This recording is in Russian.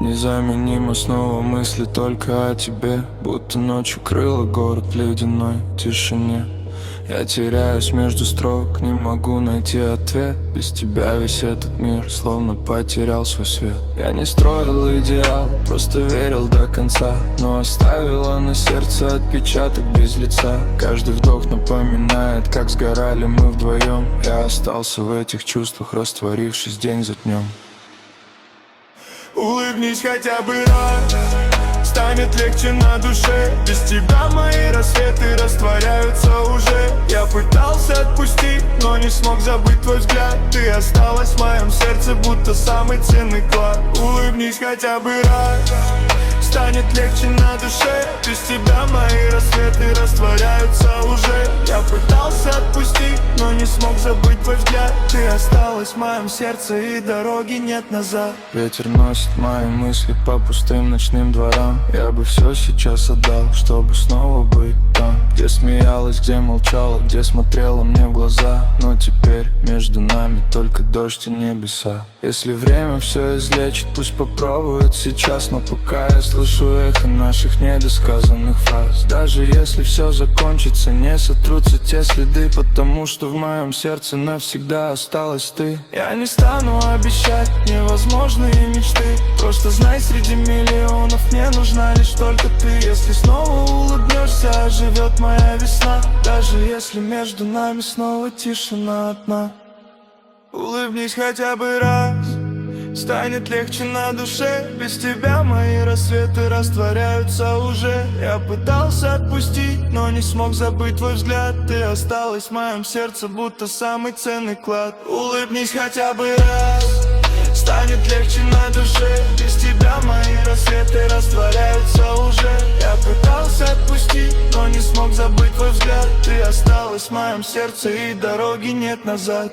незаменимо, снова мысли только о тебе. Будто ночью крыло город в ледяной тишине. Я теряюсь между строк, не могу найти ответ. Без тебя весь этот мир словно потерял свой свет. Я не строил идеал, просто верил до конца, но оставила на сердце отпечаток без лица. Каждый вдох напоминает, как сгорали мы вдвоем. Я остался в этих чувствах, растворившись день за днем. Улыбнись хотя бы раз, станет легче на душе. Без тебя мои рассветы растворяются уже. Я пытался отпустить, но не смог забыть твой взгляд. Ты осталась в моем сердце, будто самый ценный клад. Улыбнись хотя бы раз, станет легче на душе. Без тебя мои рассветы растворяются уже. Я пытался отпустить, но не смог забыть твой взгляд. Ты осталась в моем сердце, и дороги нет назад. Ветер носит мои мысли по пустым ночным дворам. Я бы все сейчас отдал, чтобы снова быть там, где смеялась, где молчала, где смотрела мне в глаза. Но теперь между нами только дождь и небеса. Если время все излечит, пусть попробует сейчас. Но пока я слышу эхо наших недосказанных фраз. Даже если все закончится, не сотрутся те следы, потому что в моем сердце навсегда осталась ты. Я не стану обещать невозможные мечты. Просто знай, среди миллионов мне нужна лишь только ты. Если снова улыбнешься, оживет моя весна. Даже если между нами снова тишина одна. Улыбнись хотя бы раз, станет легче на душе. Без тебя мои рассветы растворяются уже. Я пытался отпустить, но не смог забыть твой взгляд. Ты осталась в моем сердце, будто самый ценный клад. Улыбнись хотя бы раз, станет легче на душе. Без тебя мои рассветы растворяются уже. Я пытался отпустить, но не смог забыть твой взгляд. Ты осталась в моем сердце, и дороги нет назад.